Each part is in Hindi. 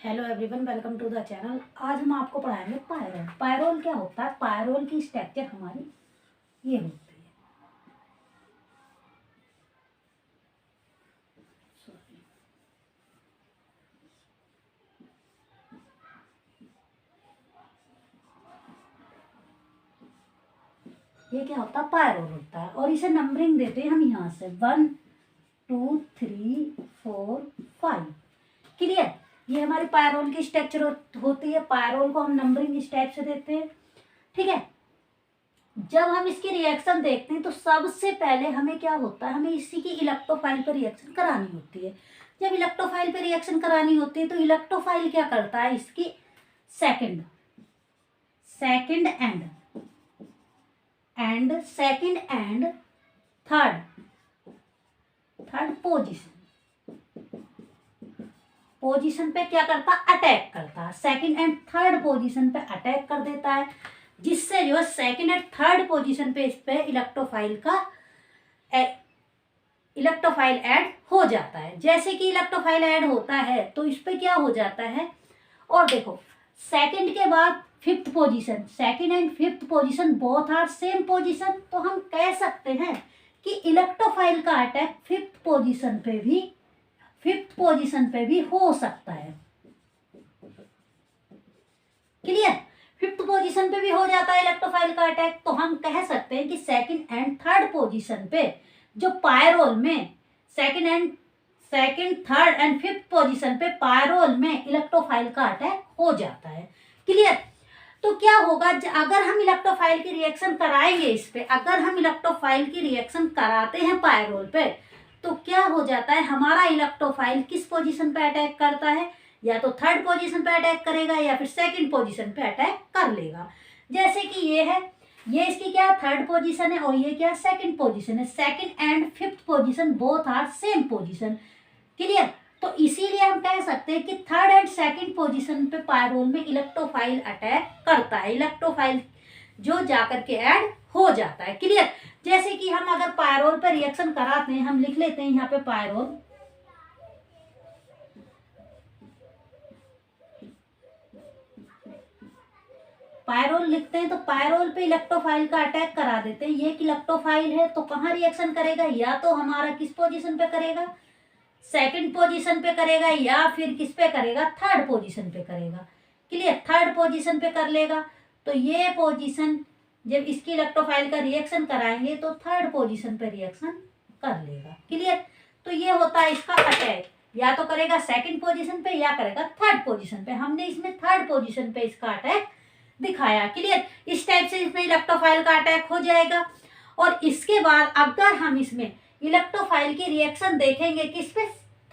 Hello everyone, welcome to the channel. आज हम आपको पढ़ाएंगे पायरोल। पायरोल क्या होता है? पायरोल की स्ट्रक्चर हमारी ये होती है। ये क्या होता है? पायरोल होता है और इसे नंबरिंग देते हैं हम यहाँ से 1 2 3 4 5। क्लियर? ये हमारी पायरोल की स्ट्रक्चर होती है। पायरोल को हम नंबरिंग इस टाइप से देते हैं। ठीक है। जब हम इसकी रिएक्शन देखते हैं तो सबसे पहले हमें क्या होता है, हमें इसी की इलेक्ट्रोफाइल पर रिएक्शन करानी होती है। जब इलेक्ट्रोफाइल पर रिएक्शन करानी होती है तो इलेक्ट्रोफाइल क्या करता है, इसकी सेकंड एंड थर्ड पोजीशन पे क्या करता, अटैक करता है। सेकंड एंड थर्ड पोजीशन पे अटैक कर देता है, जिससे जो है सेकंड एंड थर्ड पोजीशन पे इस पे इलेक्ट्रोफाइल ऐड हो जाता है। जैसे कि इलेक्ट्रोफाइल ऐड होता है तो इस पे क्या हो जाता है, और देखो सेकंड के बाद fifth position, second and fifth position both are same position, तो हम कह सकते हैं कि इलेक्ट्रोफाइल का अटैक फिफ्थ पोजीशन पे भी हो सकता है। क्लियर? फिफ्थ पोजीशन पे भी हो जाता है इलेक्ट्रोफाइल का अटैक, तो हम कह सकते हैं कि सेकंड एंड थर्ड पोजीशन पे जो पायरोल में second third and fifth position पे पायरोल में इलेक्ट्रोफाइल का अटैक हो जाता है। क्लियर? तो क्या होगा, अगर हम इलेक्ट्रोफाइल की रिएक्शन कराएंगे इस पे, अगर हम इलेक्ट्रोफाइल की रिएक्शन कराते हैं पायरोल पे, तो क्या हो जाता है, हमारा इलेक्ट्रोफाइल किस पोजीशन पे अटैक करता है, या तो थर्ड पोजीशन पे अटैक करेगा या फिर सेकंड पोजीशन पे अटैक कर लेगा। जैसे कि ये है, ये इसकी क्या थर्ड पोजीशन है और ये क्या सेकंड पोजीशन है। Second and fifth position both are same position. Clear? तो इसीलिए हम कह सकते हैं कि थर्ड एंड सेकंड पोजीशन पे पायरोल में इलेक्ट्रोफाइल अटैक करता है, इलेक्ट्रोफाइल जो जाकर के ऐड हो जाता है। क्लियर? जैसे कि हम अगर पायरोल पे रिएक्शन कराते हैं, हम लिख लेते हैं यहाँ पे पायरोल लिखते हैं, तो पायरोल पे इलेक्ट्रोफाइल का अटैक करा देते हैं। ये इलेक्ट्रोफाइल है तो कहाँ रिएक्शन करेगा, या तो हमारा किस पोजीशन पे करेगा, सेकंड पोजीशन पे करेगा, या फिर किस पे करेगा, थर्ड पोजीशन पे करेगा। क्लियर? थर्ड पोजीशन पे कर लेगा, तो ये पोजीशन जब इसकी इलेक्ट्रोफाइल का रिएक्शन कराएंगे तो थर्ड पोजीशन पे रिएक्शन कर लेगा। क्लियर? तो ये होता है इसका अटैक, या तो करेगा सेकंड पोजीशन पे या करेगा थर्ड पोजीशन पे। हमने इसमें थर्ड पोजीशन पे इसका अटैक दिखाया। क्लियर? इस टाइप से इसमें इलेक्ट्रोफाइल का अटैक हो जाएगा। और इसके बाद अगर हम इसमें इलेक्ट्रोफाइल की रिएक्शन देखेंगे किस पे,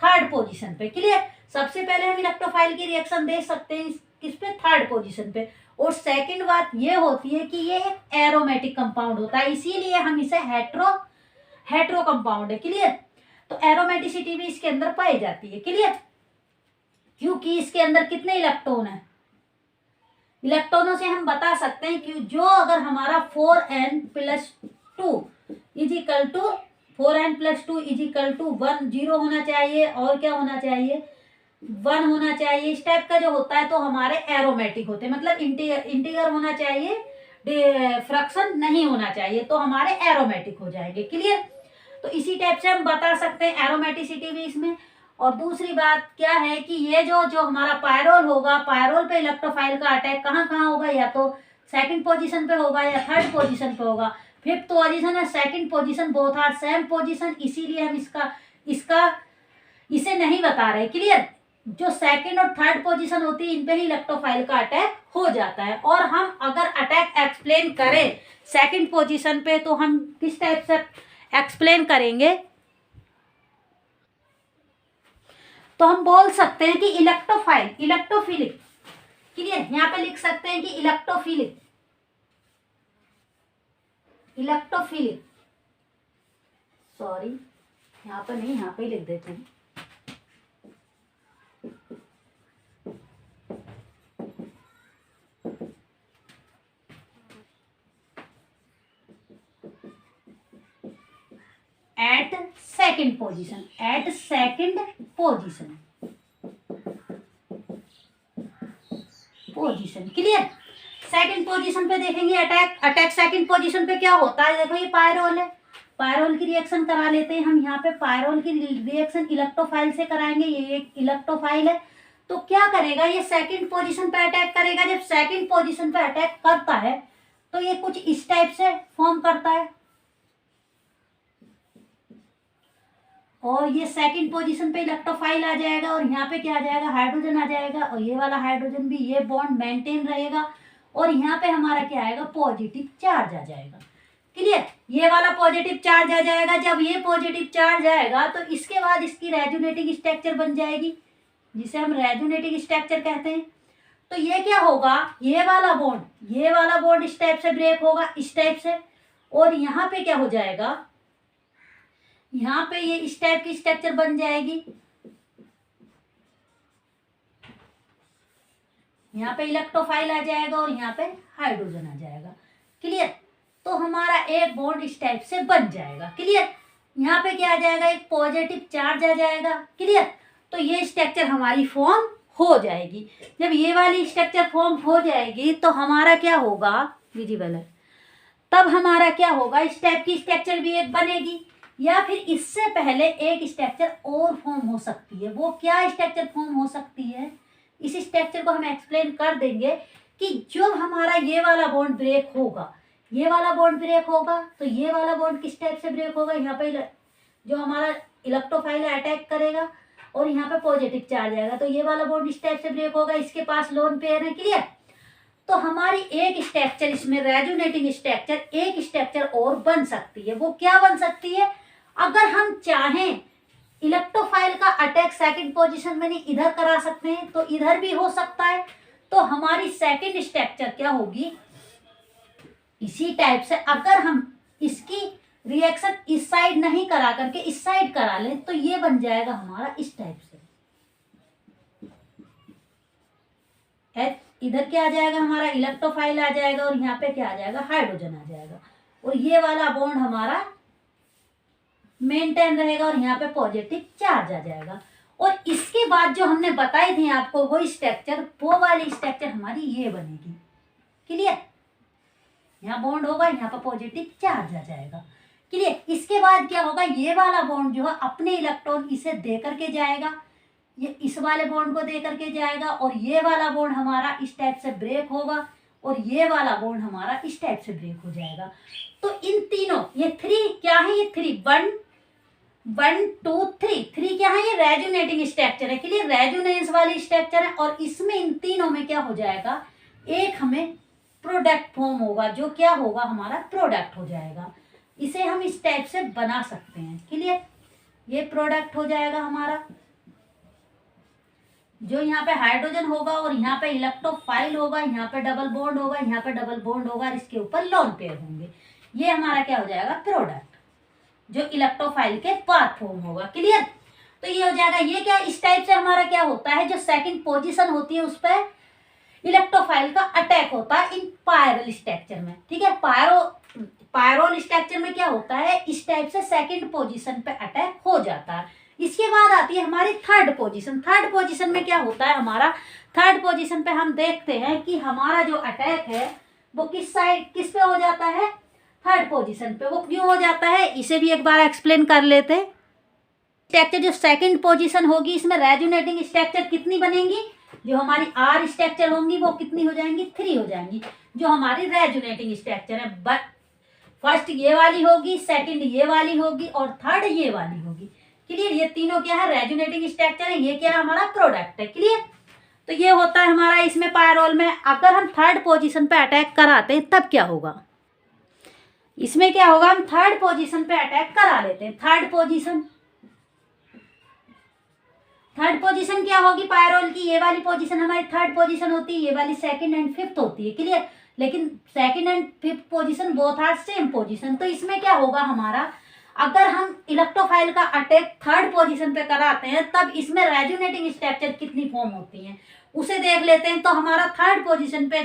थर्ड पोजीशन पे। क्लियर? सबसे पहले हम इलेक्ट्रोफाइल की रिएक्शन देख सकते हैं किस पे, थर्ड पोजीशन पे। और सेकंड बात ये होती है कि ये एक एरोमेटिक कंपाउंड होता है, इसीलिए हम इसे हेट्रो कंपाउंड है। क्लियर? तो एरोमेटिसिटी भी इसके अंदर पाई जाती है। क्लियर? क्योंकि इसके अंदर कितने इलेक्ट्रॉन है, इलेक्ट्रॉनों से हम बता सकते हैं कि जो अगर हमारा 4n+2 is equal to 4n+2 is equal to 1, 0 होना चाहिए और क्या होना चाहिए, 1 होना चाहिए। इस टाइप का जो होता है तो हमारे एरोमेटिक होते हैं, मतलब इंटीगर होना चाहिए, फ्रैक्शन नहीं होना चाहिए, तो हमारे एरोमेटिक हो जाएंगे। क्लियर? तो इसी टाइप से हम बता सकते हैं एरोमेटिसिटी भी इसमें। और दूसरी बात क्या है कि ये जो हमारा पायरोल होगा, पायरोल पे इलेक्ट्रोफाइल का अटैक कहाँ कहाँ होगा, या तो सेकंड पोजीशन पे होगा या थर्ड पोजीशन पे होगा। फिफ्थ पोजीशन है, second position both are same position, इसीलिए हम इसे नहीं बता रहे। क्लियर? जो सेकंड और थर्ड पोजीशन होती है इन पे ही इलेक्ट्रोफाइल का अटैक हो जाता है। और हम अगर अटैक एक्सप्लेन करें सेकंड पोजीशन पे तो हम किस टाइप से एक्सप्लेन करेंगे, तो हम बोल सकते हैं कि इलेक्ट्रोफिलिक। क्लियर? यहाँ पे लिख सकते हैं कि इलेक्ट्रोफिलिक सॉरी, यहाँ पे नहीं, यहाँ पे ही लिख देते हैं। At second position position. Clear. Second position पे देखेंगे अटैक सेकंड पोजीशन पे क्या होता है, देखो ये पायरोल है, पायरोल की रिएक्शन करा लेते हैं हम। यहाँ पे पायरोल की रिएक्शन इलेक्ट्रोफाइल से कराएंगे, ये एक इलेक्ट्रोफाइल है। तो क्या करेगा, ये सेकंड पोजीशन पे अटैक करेगा। जब सेकंड पोजीशन पे अटैक करता है तो ये कुछ इस टाइप से फॉर्म करता है, और ये सेकंड पोजीशन पे इलेक्ट्रोफाइल आ जाएगा, और यहाँ पे क्या आ जाएगा, हाइड्रोजन आ जाएगा, और ये वाला हाइड्रोजन भी, ये बॉन्ड मेंटेन रहेगा, और यहाँ पे हमारा क्या आएगा, पॉजिटिव चार्ज आ जाएगा। क्लियर। ये वाला पॉजिटिव चार्ज आ जाएगा। जब ये पॉजिटिव चार्ज आएगा तो इसके बाद इसकी रेजोनेटिंग स्ट्रक्चर बन जाएगी, जिसे हम रेजोनेटिंग स्ट्रक्चर कहते हैं। तो ये क्या होगा, ये वाला बॉन्ड इस टाइप से ब्रेक होगा, इस टाइप से, और यहाँ पे क्या हो जाएगा, यहाँ पे ये इस टाइप की स्ट्रक्चर बन जाएगी। यहाँ पे इलेक्ट्रोफाइल आ जाएगा और यहाँ पे हाइड्रोजन आ जाएगा। क्लियर। तो हमारा एक बॉन्ड इस टाइप से बन जाएगा। क्लियर। यहाँ पे क्या आ जाएगा, एक पॉजिटिव चार्ज आ जाएगा। क्लियर। तो ये स्ट्रक्चर हमारी फॉर्म हो जाएगी। जब ये वाली स्ट्रक्चर फॉर्म हो जाएगी तो हमारा क्या होगा, विजिबल है, तब हमारा क्या होगा, इस टाइप की स्ट्रक्चर भी एक बनेगी, या फिर इससे पहले एक स्ट्रक्चर और फॉर्म हो सकती है। वो क्या स्ट्रक्चर फॉर्म हो सकती है, इस स्ट्रक्चर को हम एक्सप्लेन कर देंगे कि जब हमारा ये वाला बॉन्ड ब्रेक होगा, ये वाला बॉन्ड ब्रेक होगा, तो ये वाला बॉन्ड किस टाइप से ब्रेक होगा, यहाँ पे जो हमारा इलेक्ट्रोफाइल अटैक करेगा और यहाँ पे पॉजिटिव चार्ज आएगा, तो ये वाला बॉन्ड इस टाइप से ब्रेक होगा, इसके पास लोन पेयर है। क्लियर। तो हमारी एक स्ट्रक्चर, इसमें रेजोनेटिंग स्ट्रक्चर, एक स्ट्रक्चर और बन सकती है। वो क्या बन सकती है, अगर हम चाहें इलेक्ट्रोफाइल का अटैक सेकंड पोजीशन में नहीं, इधर करा सकते हैं, तो इधर भी हो सकता है। तो हमारी सेकंड स्ट्रक्चर क्या होगी, इसी टाइप से। अगर हम इसकी रिएक्शन इस साइड नहीं करा करके इस साइड करा लें तो ये बन जाएगा हमारा इस टाइप से। इधर क्या आ जाएगा, हमारा इलेक्ट्रोफाइल आ जाएगा, और यहाँ पे क्या आ जाएगा, हाइड्रोजन आ जाएगा, और ये वाला बॉन्ड हमारा मेंटेन रहेगा, और यहाँ पे पॉजिटिव चार्ज आ जाएगा। और इसके बाद जो हमने बताए थे आपको वो स्ट्रक्चर, वो वाली स्ट्रक्चर हमारी ये बनेगी। क्लियर। यहाँ बॉन्ड होगा, यहाँ पे पॉजिटिव चार्ज आ जाएगा। क्लियर। इसके बाद क्या होगा, ये वाला बॉन्ड जो है अपने इलेक्ट्रॉन इसे दे करके जाएगा, ये इस वाले बॉन्ड को दे करके जाएगा, और ये वाला बॉन्ड हमारा इस टाइप से ब्रेक होगा, और ये वाला बॉन्ड हमारा इस टाइप से ब्रेक हो जाएगा। तो इन तीनों, ये थ्री क्या है, ये थ्री, 1 2 3 क्या है, ये रेजोनेटिंग स्ट्रक्चर है। क्लियर। रेजोनेंस वाली स्ट्रक्चर है, और इसमें इन तीनों में क्या हो जाएगा, एक हमें प्रोडक्ट फॉर्म होगा, जो क्या होगा, हमारा प्रोडक्ट हो जाएगा। इसे हम इस टाइप से बना सकते हैं। क्लियर। ये प्रोडक्ट हो जाएगा हमारा, जो यहाँ पे हाइड्रोजन होगा, और यहाँ पे इलेक्ट्रोफाइल होगा, यहाँ पे डबल बॉन्ड होगा, यहाँ पे डबल बॉन्ड होगा, और इसके ऊपर लोन पेयर होंगे। ये हमारा क्या हो जाएगा, प्रोडक्ट, जो इलेक्ट्रोफाइल के बाद फॉर्म होगा। क्लियर। तो ये हो जाएगा, ये क्या, इस टाइप से हमारा क्या होता है, जो सेकंड पोजीशन होती है उस पर इलेक्ट्रोफाइल का अटैक होता है इन पायरल स्ट्रक्चर में। ठीक है। पायरोल स्ट्रक्चर में क्या होता है, इस टाइप से सेकंड पोजीशन पे अटैक हो जाता है। इसके बाद आती है हमारी थर्ड पोजीशन। थर्ड पोजीशन में क्या होता है हमारा, थर्ड पोजीशन पे हम देखते हैं कि हमारा जो अटैक है वो किस साइड, किस पे हो जाता है, थर्ड पोजीशन पे। वो क्यों हो जाता है, इसे भी एक बार एक्सप्लेन कर लेते हैं। स्ट्रक्चर जो सेकंड पोजीशन होगी, इसमें रेजोनेटिंग स्ट्रक्चर कितनी बनेंगी, जो हमारी आर स्ट्रक्चर होंगी वो कितनी हो जाएंगी, 3 हो जाएंगी, जो हमारी रेजोनेटिंग स्ट्रक्चर है। बट फर्स्ट ये वाली होगी, सेकंड ये वाली होगी, और थर्ड ये वाली होगी। क्लियर। ये तीनों क्या है, रेजोनेटिंग स्ट्रक्चर है, ये क्या है, हमारा प्रोडक्ट है। क्लियर। तो ये होता है हमारा इसमें पायरोल में। अगर हम थर्ड पोजीशन पे अटैक कराते हैं तब क्या होगा, इसमें क्या होगा, हम थर्ड पोजीशन पे अटैक करा लेते हैं। थर्ड पोजीशन क्या होगी पायरोल की, ये वाली पोजीशन हमारी थर्ड पोजीशन होती है, ये वाली सेकंड एंड फिफ्थ होती है। क्लियर। लेकिन second and fifth position both are same position. तो इसमें क्या होगा हमारा, अगर हम इलेक्ट्रोफाइल का अटैक थर्ड पोजीशन पे कराते हैं तब इसमें रेजोनेटिंग स्ट्रक्चर कितनी फॉर्म होती हैं उसे देख लेते हैं। तो हमारा थर्ड पोजीशन पे,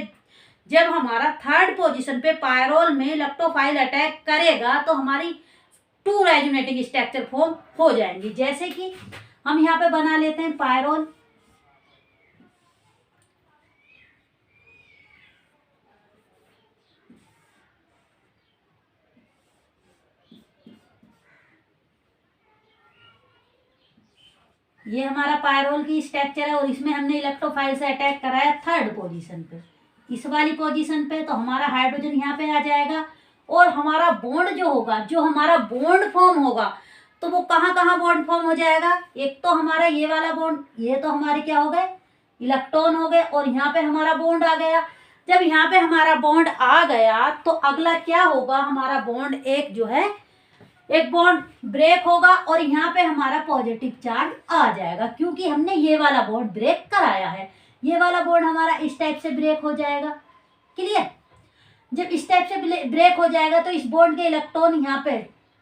जब हमारा थर्ड पोजीशन पे पायरोल में इलेक्ट्रोफाइल अटैक करेगा तो हमारी 2 रेजोनेटिंग स्ट्रक्चर फॉर्म हो जाएंगी। जैसे कि हम यहाँ पे बना लेते हैं पायरोल, ये हमारा पायरोल की स्ट्रक्चर है और इसमें हमने इलेक्ट्रोफाइल से अटैक कराया थर्ड पोजीशन पे, इस वाली पोजीशन पे। तो हमारा हाइड्रोजन यहाँ पे आ जाएगा और हमारा बॉन्ड जो होगा, जो हमारा बॉन्ड फॉर्म होगा, तो वो कहाँ कहाँ बॉन्ड फॉर्म हो जाएगा। एक तो हमारा ये वाला बॉन्ड, ये तो हमारे क्या हो गए, इलेक्ट्रॉन हो गए, और यहाँ पे हमारा बॉन्ड आ गया। जब यहाँ पे हमारा बॉन्ड आ गया तो अगला क्या होगा, हमारा बॉन्ड एक जो है, एक बॉन्ड ब्रेक होगा और यहाँ पे हमारा पॉजिटिव चार्ज आ जाएगा, क्योंकि हमने ये वाला बॉन्ड ब्रेक कराया है। ये वाला बॉन्ड हमारा इस टाइप से ब्रेक हो जाएगा। क्लियर। जब इस टाइप से ब्रेक हो जाएगा तो इस बॉन्ड के इलेक्ट्रॉन यहाँ पे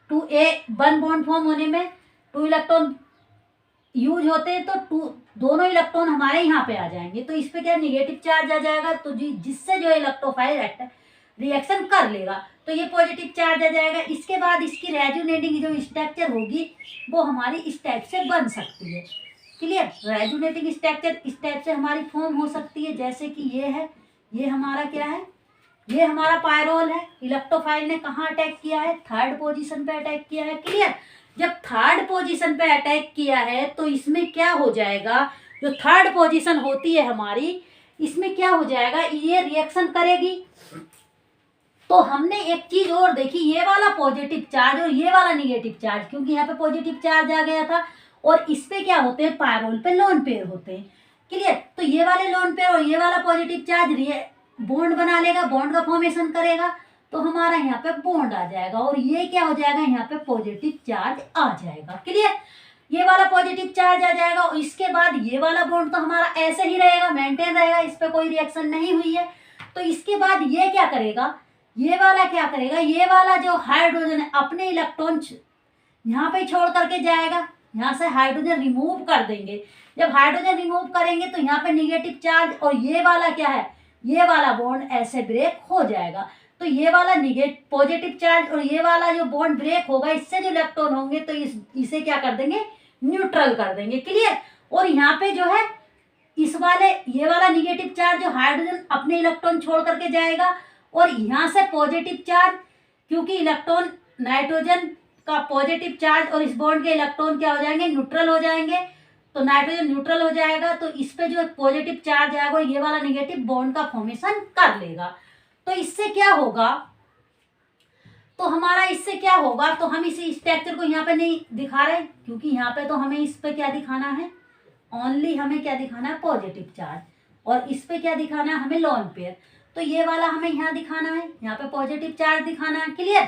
1 बॉन्ड फॉर्म होने में 2 इलेक्ट्रॉन यूज होते हैं, तो दोनों इलेक्ट्रॉन हमारे यहाँ पे आ जाएंगे। तो इस पे क्या नेगेटिव चार्ज आ जाएगा, तो जिससे जो इलेक्ट्रोफाइल रिएक्शन कर लेगा, तो ये पॉजिटिव चार्ज आ जाएगा। इसके बाद इसकी रेजोनेटिंग जो स्ट्रक्चर होगी वो हमारी इस टाइप से बन सकती है। क्लियर। रेजोनेटिंग स्ट्रक्चर इस टाइप से हमारी फॉर्म हो सकती है, जैसे कि ये है, ये हमारा क्या है, ये हमारा पायरोल है। इलेक्ट्रोफाइल ने कहाँ अटैक किया है, थर्ड पोजीशन पे अटैक किया है। क्लियर। जब थर्ड पोजीशन पे अटैक किया है तो इसमें क्या हो जाएगा, जो थर्ड पोजीशन होती है हमारी, इसमें क्या हो जाएगा, ये रिएक्शन करेगी। तो हमने एक चीज और देखी, ये वाला पॉजिटिव चार्ज और ये वाला निगेटिव चार्ज, क्योंकि यहाँ पे पॉजिटिव चार्ज आ गया था और इस पे क्या होते हैं, पायरोल पे लोन पेयर होते हैं। क्लियर। तो ये वाले लोन पेयर और ये वाला पॉजिटिव चार्ज बॉन्ड बना लेगा, बॉन्ड का फॉर्मेशन करेगा, तो हमारा यहाँ पे बॉन्ड आ जाएगा और ये क्या हो जाएगा, यहाँ पे पॉजिटिव चार्ज आ जाएगा। क्लियर। ये वाला पॉजिटिव चार्ज आ जाएगा और इसके बाद ये वाला बॉन्ड तो हमारा ऐसे ही रहेगा, मेंटेन रहेगा, इस पे कोई रिएक्शन नहीं हुई है। तो इसके बाद ये क्या करेगा, ये वाला क्या करेगा, ये वाला जो हाइड्रोजन है अपने इलेक्ट्रॉन यहाँ पे छोड़ करके जाएगा, यहाँ से हाइड्रोजन रिमूव कर देंगे। जब हाइड्रोजन रिमूव करेंगे तो यहाँ पे निगेटिव चार्ज और ये वाला क्या है, ये वाला बॉन्ड ऐसे ब्रेक हो जाएगा। तो ये वाला पॉजिटिव चार्ज और ये वाला जो बॉन्ड ब्रेक होगा, इससे जो इलेक्ट्रॉन होंगे तो इसे क्या कर देंगे, न्यूट्रल कर देंगे। क्लियर। और यहाँ पे जो है इस वाले ये वाला निगेटिव चार्ज जो हाइड्रोजन अपने इलेक्ट्रॉन छोड़ करके जाएगा और यहाँ से पॉजिटिव चार्ज, क्योंकि इलेक्ट्रॉन नाइट्रोजन का पॉजिटिव चार्ज और इस बॉन्ड के इलेक्ट्रॉन क्या हो जाएंगे, न्यूट्रल हो जाएंगे। तो नाइट्रोजन न्यूट्रल हो जाएगा तो इस पे जो पॉजिटिव चार्ज आएगा ये वाला निगेटिव बॉन्ड का फॉर्मेशन कर लेगा। तो इससे क्या होगा, तो हमारा इससे क्या होगा, तो हम इसी स्ट्रक्चर को यहाँ पे नहीं दिखा रहे, क्योंकि यहाँ पे तो हमें इस पे क्या दिखाना है, ओनली हमें क्या दिखाना है, पॉजिटिव चार्ज, और इस पे क्या दिखाना है, हमें लोन पेयर। तो ये वाला हमें यहाँ दिखाना है, यहाँ पे पॉजिटिव चार्ज दिखाना है। क्लियर।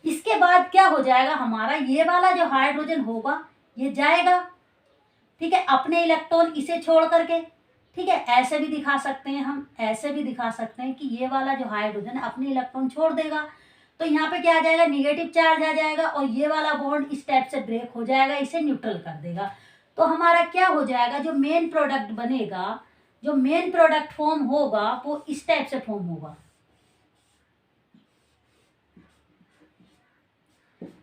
इसके बाद क्या हो जाएगा, हमारा ये वाला जो हाइड्रोजन होगा ये जाएगा, ठीक है, अपने इलेक्ट्रॉन इसे छोड़ करके। ठीक है, ऐसे भी दिखा सकते हैं हम, ऐसे भी दिखा सकते हैं कि ये वाला जो हाइड्रोजन है अपने इलेक्ट्रॉन छोड़ देगा, तो यहाँ पे क्या आ जाएगा, निगेटिव चार्ज आ जाएगा और ये वाला बॉन्ड इस टाइप से ब्रेक हो जाएगा, इसे न्यूट्रल कर देगा। तो हमारा क्या हो जाएगा, जो मेन प्रोडक्ट बनेगा, जो मेन प्रोडक्ट फॉर्म होगा वो इस टाइप से फॉर्म होगा।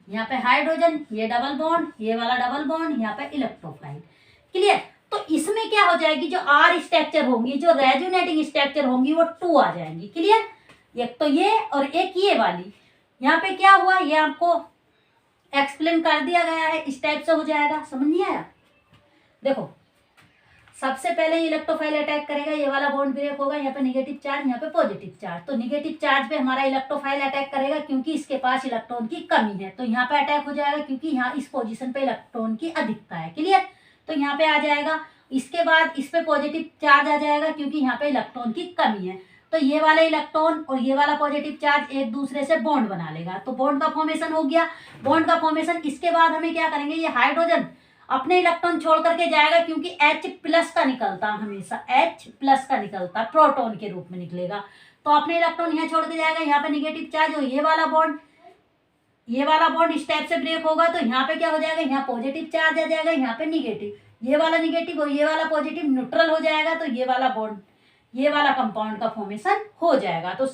यहाँ पे हाइड्रोजन, ये डबल बॉन्ड, ये वाला डबल बॉन्ड, यहाँ पे इलेक्ट्रोफाइल। क्लियर। तो इसमें क्या हो जाएगी, जो आर स्ट्रक्चर होंगी, जो रेजोनेटिंग स्ट्रक्चर होंगी वो 2 आ जाएंगी। क्लियर। एक तो ये और एक ये वाली। यहाँ पे क्या हुआ ये आपको एक्सप्लेन कर दिया गया है, इस टाइप से हो जाएगा। समझ नहीं आया। देखो, सबसे पहले इलेक्ट्रोफाइल अटैक करेगा, ये वाला बॉन्ड ब्रेक होगा, यहाँ पे निगेटिव चार्ज, यहाँ पे पॉजिटिव चार्ज। तो निगेटिव चार्ज पे हमारा इलेक्ट्रोफाइल अटैक करेगा क्योंकि इसके पास इलेक्ट्रॉन की कमी है, तो यहाँ पे अटैक हो जाएगा क्योंकि यहाँ इस पोजीशन पे इलेक्ट्रॉन की अधिकता है। क्लियर। तो यहाँ पे आ जाएगा। इसके बाद इस पे पॉजिटिव चार्ज आ जाएगा क्योंकि यहाँ पे इलेक्ट्रॉन की कमी है, तो ये वाले इलेक्ट्रॉन और ये वाला पॉजिटिव चार्ज एक दूसरे से बॉन्ड बना लेगा, तो बॉन्ड का फॉर्मेशन हो गया। बॉन्ड का फॉर्मेशन, इसके बाद हमें क्या करेंगे, ये हाइड्रोजन अपने इलेक्ट्रॉन छोड़ करके जाएगा क्योंकि H+ का निकलता, हमेशा H+ का निकलता, प्रोटॉन के रूप में निकलेगा। तो अपने इलेक्ट्रॉन यहाँ छोड़ के जाएगा, यहाँ पे निगेटिव चार्ज और ये वाला बॉन्ड इस टाइप से ब्रेक होगा, तो यहाँ पे क्या हो जाएगा, यहाँ पॉजिटिव चार्ज आ जाएगा, यहाँ पे निगेटिव, ये वाला निगेटिव और ये वाला पॉजिटिव न्यूट्रल हो जाएगा, तो ये वाला बॉन्ड, ये वाला कंपाउंड का फॉर्मेशन हो जाएगा। तो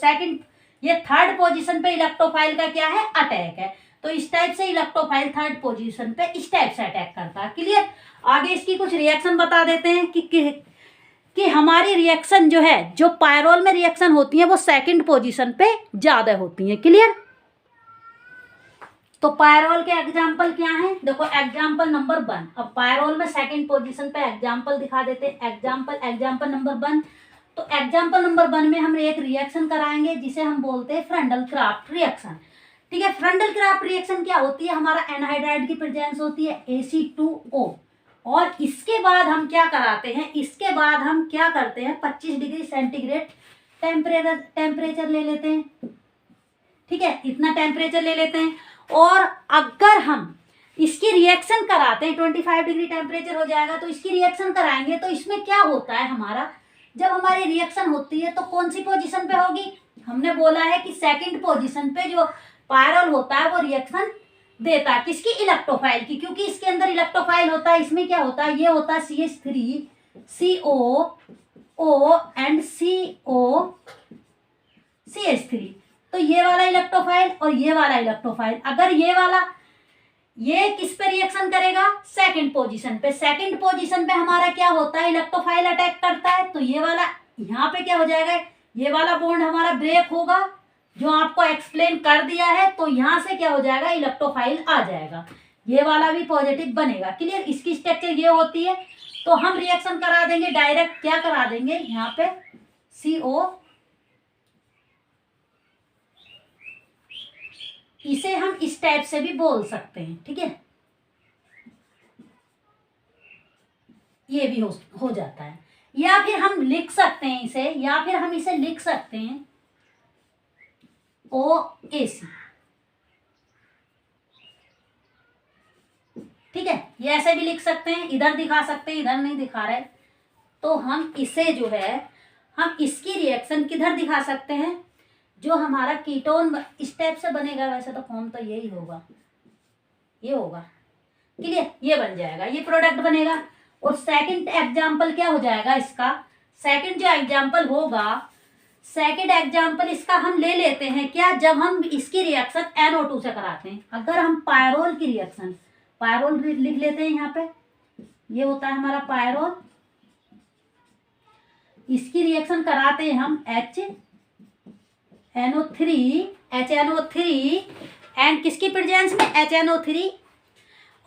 ये थर्ड पोजीशन पे इलेक्ट्रोफाइल का क्या है, अटैक है। तो इस टाइप से इलेक्ट्रोफाइल थर्ड पोजीशन पे इस टाइप से अटैक करता है। क्लियर। आगे इसकी कुछ रिएक्शन बता देते हैं कि हमारी रिएक्शन जो है, जो पायरोल में रिएक्शन होती है वो सेकंड पोजीशन पे ज्यादा होती है। क्लियर। तो पायरोल के एग्जाम्पल क्या हैं? देखो एग्जाम्पल नंबर 1, अब पायरोल में सेकंड पोजीशन पे एग्जाम्पल दिखा देते हैं। एग्जाम्पल नंबर 1, तो एग्जाम्पल नंबर 1 में हम एक रिएक्शन कराएंगे जिसे हम बोलते हैं फ्रंडल क्राफ्ट रिएक्शन। ठीक है, फ्रंडल क्राफ्ट रिएक्शन क्या होती है? हमारा एनहाइड्राइड की प्रेजेंस होती है Ac2O, और इसके बाद हम क्या कराते हैं, इसके बाद हम क्या करते हैं, 25 डिग्री सेंटीग्रेड टेम्परेचर ले लेते हैं। ठीक है, इतना टेम्परेचर ले लेते हैं, और अगर हम इसकी रिएक्शन कराते हैं 25 डिग्री टेम्परेचर हो जाएगा, तो इसकी रिएक्शन कराएंगे तो इसमें क्या होता है हमारा, जब हमारी रिएक्शन होती है तो कौन सी पोजीशन पे होगी? हमने बोला है कि सेकंड पोजीशन पे जो पायरोल होता है वो रिएक्शन देता है किसकी? इलेक्ट्रोफाइल की, क्योंकि इसके अंदर इलेक्ट्रोफाइल होता है। इसमें क्या होता है, ये होता है CH3CO एंड CH3, तो ये वाला इलेक्ट्रोफाइल और ये वाला इलेक्ट्रोफाइल, अगर ये किस पे रिएक्शन करेगा? सेकंड पोजीशन पे। सेकंड पोजीशन पे हमारा क्या होता है, इलेक्ट्रोफाइल अटैक करता है, तो ये वाला यहाँ पे क्या हो जाएगा, ये वाला बॉन्ड हमारा ब्रेक होगा, जो आपको एक्सप्लेन कर दिया है, तो यहाँ से क्या हो जाएगा, इलेक्ट्रोफाइल आ जाएगा, ये वाला भी पॉजिटिव बनेगा। क्लियर, इसकी स्ट्रक्चर ये होती है। तो हम रिएक्शन करा देंगे डायरेक्ट, क्या करा देंगे यहाँ पे CO, इसे हम इस टाइप से भी बोल सकते हैं। ठीक है, ये भी हो जाता है, या फिर हम लिख सकते हैं इसे, लिख सकते हैं OAC। ठीक है, ये ऐसे भी लिख सकते हैं, इधर दिखा सकते हैं, इधर नहीं दिखा रहे, तो हम इसे जो है, हम इसकी रिएक्शन किधर दिखा सकते हैं, जो हमारा कीटोन इस टाइप से बनेगा, वैसे तो फॉर्म तो यही होगा, ये होगा। क्लियर, ये बन जाएगा, ये प्रोडक्ट बनेगा। और सेकंड एग्जाम्पल क्या हो जाएगा इसका, सेकंड जो एग्जाम्पल होगा, सेकंड एग्जाम्पल इसका हम ले लेते हैं क्या, जब हम इसकी रिएक्शन NO2 से कराते हैं। अगर हम पायरोल की रिएक्शन, पायरोल लिख लेते हैं यहाँ पे, ये होता है हमारा पायरोल, इसकी रिएक्शन कराते हैं हम HNO3 एंड किसकी प्रेजेंस में, HNO3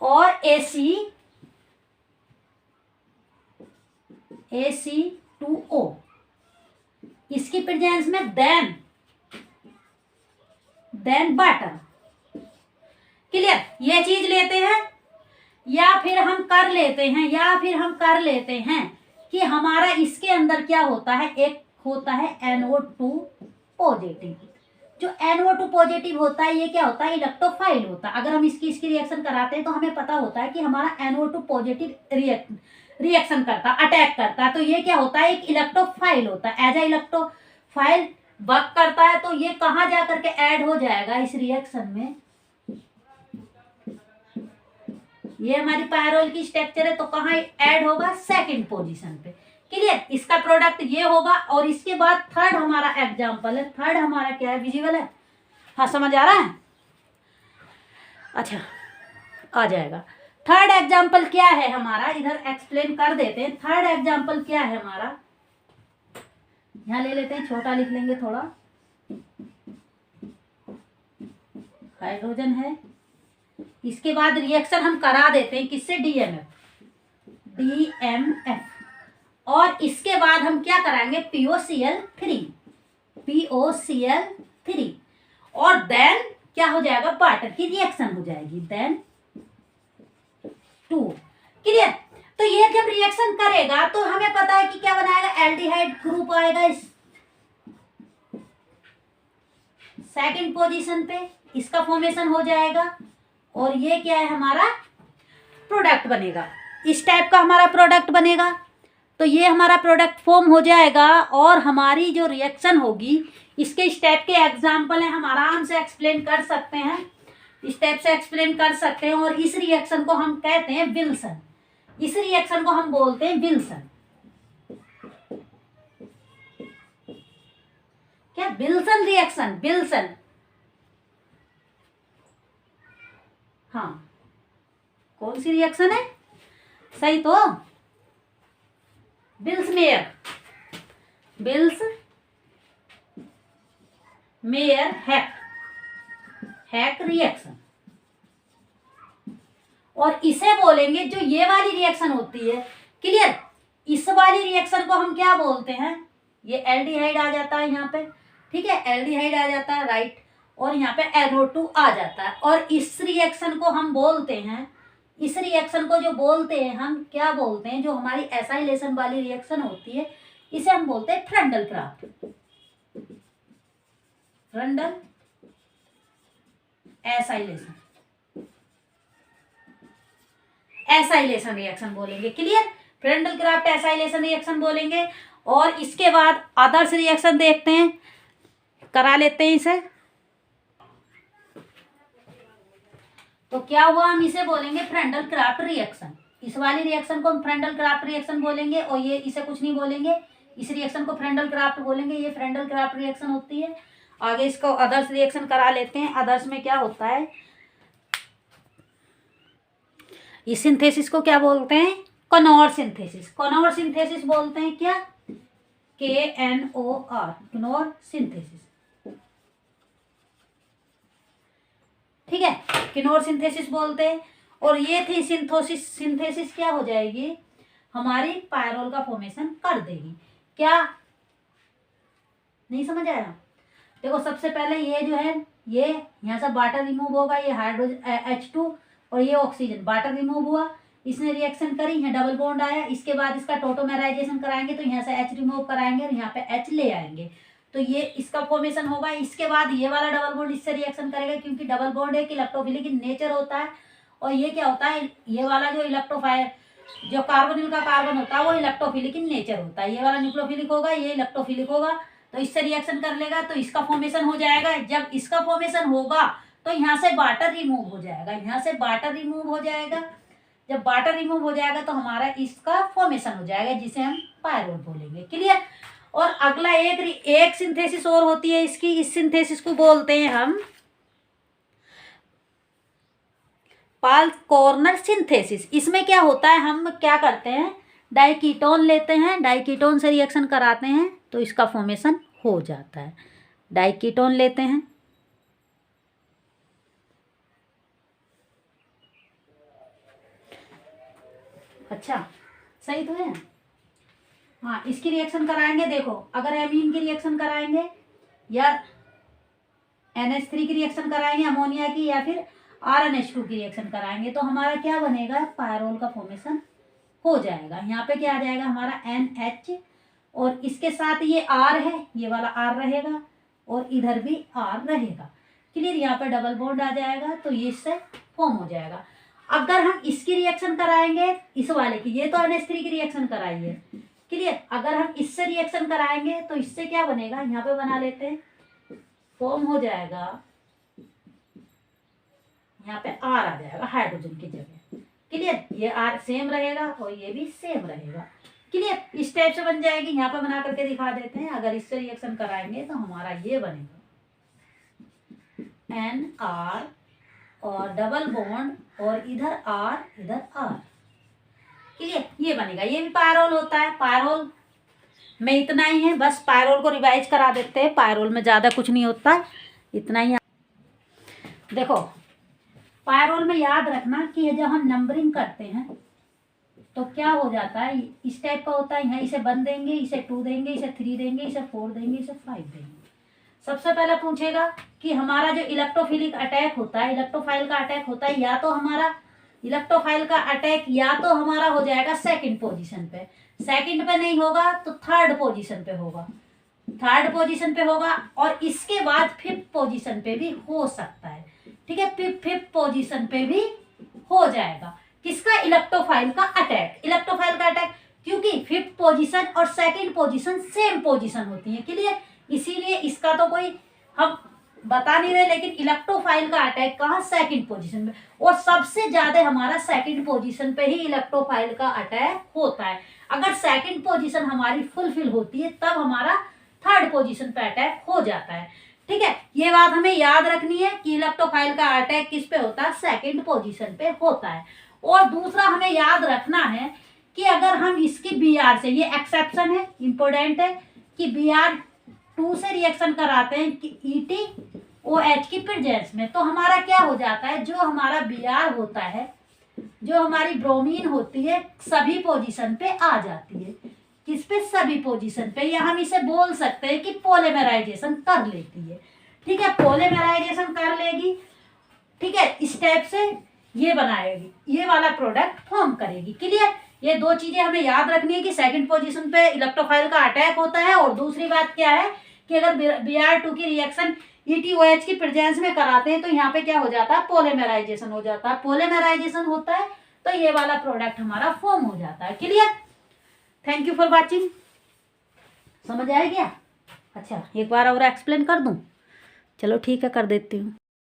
और AC2O, इसकी प्रेजेंस में देन वाटर। क्लियर, ये चीज लेते हैं, या फिर हम कर लेते हैं कि हमारा इसके अंदर क्या होता है, एक होता है NO2 पॉजिटिव। जो NO2 पॉजिटिव होता है, ये क्या होता है, इलेक्ट्रोफाइल होता है। अगर हम इसकी रिएक्शन कराते हैं तो हमें पता होता है कि हमारा NO2 पॉजिटिव रिएक्शन करता, अटैक करता है, तो ये क्या होता है, एक इलेक्ट्रोफाइल होता है, एज ए इलेक्ट्रोफाइल वर्क करता है। तो ये कहाँ जा करके ऐड हो जाएगा इस रिएक्शन में, ये हमारी पायरोल की स्ट्रक्चर है, तो कहाँ ऐड होगा, सेकंड पोजीशन पे। क्लियर, इसका प्रोडक्ट ये होगा। और इसके बाद थर्ड हमारा एग्जाम्पल है, थर्ड हमारा क्या है, विजिबल है, हाँ समझ आ रहा है, अच्छा आ जाएगा। थर्ड एग्जाम्पल क्या है हमारा, इधर एक्सप्लेन कर देते हैं। थर्ड एग्जाम्पल क्या है हमारा, यहाँ ले लेते हैं, छोटा लिख लेंगे थोड़ा, हाइड्रोजन है, इसके बाद रिएक्शन हम करा देते हैं किससे, DMF, और इसके बाद हम क्या कराएंगे, POCl3, और देन क्या हो जाएगा, वाटर की रिएक्शन हो जाएगी, देन 2। क्लियर, तो ये जब रिएक्शन करेगा तो हमें पता है कि क्या बनाएगा, एल्डिहाइड ग्रुप आएगा इस सेकंड पोजीशन पे, इसका फॉर्मेशन हो जाएगा, और ये क्या है हमारा प्रोडक्ट बनेगा, इस टाइप का हमारा प्रोडक्ट बनेगा। तो ये हमारा प्रोडक्ट फॉर्म हो जाएगा, और हमारी जो रिएक्शन होगी, इसके इस टाइप के एग्जाम्पल हैं, हम आराम से एक्सप्लेन कर सकते हैं, इस टाइप से एक्सप्लेन कर सकते हैं। और इस रिएक्शन को हम कहते हैं विल्सन, इस रिएक्शन को हम बोलते हैं विल्सन। क्या, विल्सन रिएक्शन, विल्सन, हाँ कौन सी रिएक्शन है, सही तो, बिल्स मेयर हैक रिएक्शन। और इसे बोलेंगे जो ये वाली रिएक्शन होती है। क्लियर? इस वाली रिएक्शन को हम क्या बोलते हैं? ये एल्डिहाइड आ जाता है यहाँ पे, ठीक है, एल्डिहाइड आ जाता है, राइट, और यहाँ पे NO2 आ जाता है। और इस रिएक्शन को हम बोलते हैं, इस रिएक्शन को जो बोलते हैं हम क्या बोलते हैं, जो हमारी एसाइलेशन वाली रिएक्शन होती है, इसे हम बोलते हैं फ्रेंडल क्राफ्ट, फ्रेंडल एसाइलेशन, एसाइलेशन रिएक्शन बोलेंगे। क्लियर? फ्रेंडल क्राफ्ट एसाइलेशन रिएक्शन बोलेंगे। और इसके बाद आदर्श रिएक्शन देखते हैं, करा लेते हैं इसे। तो क्या हुआ, हम इसे बोलेंगे फ्रेंडल क्राफ्ट रिएक्शन। इस वाली रिएक्शन को हम फ्रेंडल क्राफ्ट रिएक्शन बोलेंगे, और ये इसे कुछ नहीं बोलेंगे, इस रिएक्शन को फ्रेंडल क्राफ्ट बोलेंगे। ये फ्रेंडल क्राफ्ट रिएक्शन होती है। आगे इसको आदर्श रिएक्शन करा लेते हैं। आदर्श में क्या होता है, इस सिंथेसिस को क्या बोलते हैं? कनोर सिंथेसिस, कनोर सिंथेसिस बोलते हैं। क्या? KNOR, कनोर सिंथेसिस, ठीक है, किनोर सिंथेसिस बोलते हैं। और ये थी सिंथेसिस, सिंथेसिस क्या हो जाएगी, हमारी पायरोल का फॉर्मेशन कर देगी। क्या नहीं समझ आया? देखो सबसे पहले ये जो है, ये यहाँ से वाटर रिमूव होगा, ये हाइड्रोजन H2 और ये ऑक्सीजन, वाटर रिमूव हुआ, इसने रिएक्शन करी, यहाँ डबल बॉन्ड आया। इसके बाद इसका टोटोमेराइजेशन कराएंगे तो यहाँ से H रिमूव कराएंगे और यहाँ पे H ले आएंगे, तो ये इसका फॉर्मेशन होगा। इसके बाद ये वाला डबल बॉन्ड इससे रिएक्शन करेगा, क्योंकि डबल बॉन्ड एक इलेक्ट्रोफिलिक इन नेचर होता है। और ये क्या होता है, ये वाला जो इलेक्ट्रोफाइल, जो कार्बोनिल का कार्बन होता है वो इलेक्ट्रोफिलिक इन नेचर होता है। ये वाला न्यूक्लियोफिलिक होगा, ये इलेक्ट्रोफिलिक होगा, तो इससे रिएक्शन कर लेगा तो इसका फॉर्मेशन हो जाएगा। जब इसका फॉर्मेशन होगा तो यहाँ से वाटर रिमूव हो जाएगा, यहाँ से वाटर रिमूव हो जाएगा। जब वाटर रिमूव हो जाएगा तो हमारा इसका फॉर्मेशन हो जाएगा, जिसे हम पायरोल बोलेंगे। क्लियर? और अगला एक सिंथेसिस और होती है इसकी, इस सिंथेसिस को बोलते हैं हम पाल कॉर्नर सिंथेसिस। इसमें क्या होता है, हम क्या करते हैं, डाइकीटोन लेते हैं, डाइकीटोन से रिएक्शन कराते हैं तो इसका फॉर्मेशन हो जाता है। डाइकीटोन लेते हैं, अच्छा सही तो है। हाँ, इसकी रिएक्शन कराएंगे। देखो अगर एमीन की रिएक्शन कराएंगे या NH3 की रिएक्शन कराएंगे अमोनिया की, या फिर RNH2 की रिएक्शन कराएंगे तो हमारा क्या बनेगा, पायरोल का फॉर्मेशन हो जाएगा। यहाँ पे क्या आ जाएगा हमारा NH, और इसके साथ ये R है, ये वाला R रहेगा और इधर भी R रहेगा। क्लियर? यहाँ पे डबल बॉन्ड आ जाएगा तो ये इससे फॉर्म हो जाएगा। अगर हम इसकी रिएक्शन कराएंगे, इस वाले की, ये तो NH3 की रिएक्शन कराई है। क्लियर? अगर हम इससे रिएक्शन कराएंगे तो इससे क्या बनेगा, यहाँ पे बना लेते हैं, फॉर्म हो जाएगा, यहाँ पे R आ जाएगा हाइड्रोजन की जगह। क्लियर? ये R सेम रहेगा और ये भी सेम रहेगा। क्लियर? इस टाइप से बन जाएगी। यहाँ पे बना करके दिखा देते हैं। अगर इससे रिएक्शन कराएंगे तो हमारा ये बनेगा NR और डबल बॉन्ड और इधर R इधर R। क्लियर? ये बनेगा। ये भी पायरोल होता है। पायरोल में इतना ही है, बस पायरोल को रिवाइज करा देते हैं। पायरोल में ज़्यादा कुछ नहीं होता, इतना ही। देखो पायरोल में याद रखना कि जब हम नंबरिंग करते हैं तो क्या हो जाता है, इस टाइप का होता है। यहाँ इसे 1 देंगे, इसे 2 देंगे, इसे 3 देंगे, इसे 4 देंगे, इसे 5 देंगे। सबसे पहले पूछेगा कि हमारा जो इलेक्ट्रोफिलिक अटैक होता है, इलेक्ट्रोफाइल का अटैक होता है, या तो हमारा इलेक्ट्रोफाइल का अटैक या तो हमारा हो जाएगा सेकंड पोजीशन पे, सेकंड पे नहीं होगा तो थर्ड पोजीशन पे होगा, थर्ड पोजीशन पे होगा, और इसके बाद फिफ्थ पोजीशन पे भी हो सकता है। ठीक है, फिफ्थ पोजीशन पे भी हो जाएगा। किसका? इलेक्ट्रोफाइल का अटैक। इलेक्ट्रोफाइल का अटैक क्योंकि फिफ्थ पोजीशन और सेकंड पोजीशन सेम पोजीशन होती है। क्लियर? इसीलिए इसका तो कोई हम बता नहीं रहे, लेकिन इलेक्ट्रोफाइल का अटैक कहाँ? सेकंड पोजीशन पे, और सबसे ज्यादा हमारा सेकंड पोजीशन पे ही इलेक्ट्रोफाइल का अटैक होता है। अगर सेकंड पोजीशन हमारी फुलफिल होती है तब हमारा थर्ड पोजीशन पे अटैक हो जाता है। ठीक है, ये बात हमें याद रखनी है कि इलेक्ट्रोफाइल का अटैक किस पे होता है? सेकंड पोजीशन पे होता है। और दूसरा हमें याद रखना है कि अगर हम इसकी Br से, ये एक्सेप्शन है, इंपोर्टेंट है, कि Br2 से रिएक्शन कराते हैं कि EtOH की प्रेजेंस में, तो हमारा क्या हो जाता है, जो हमारा Br होता है जो हमारी ब्रोमीन होती है सभी पोजीशन पे आ जाती है। किस पे? सभी पोजीशन पे, या हम इसे बोल सकते हैं कि पॉलीमराइजेशन कर लेती है। ठीक है, पॉलीमराइजेशन कर लेगी। ठीक है, स्टेप से ये बनाएगी, ये वाला प्रोडक्ट फॉर्म करेगी। क्लियर? ये दो चीजें हमें याद रखनी है कि सेकंड पोजीशन पे इलेक्ट्रोफाइल का अटैक होता है, और दूसरी बात क्या है कि अगर Br2 की रिएक्शन ETOH की प्रेजेंस में कराते हैं तो यहाँ पे क्या हो जाता है? पॉलीमराइजेशन हो जाता है। पॉलीमराइजेशन होता है तो ये वाला प्रोडक्ट हमारा फॉर्म हो जाता है। Clear? Thank you for watching. समझ आया क्या? अच्छा, एक बार और एक्सप्लेन कर दूं? चलो ठीक है, कर देती हूँ।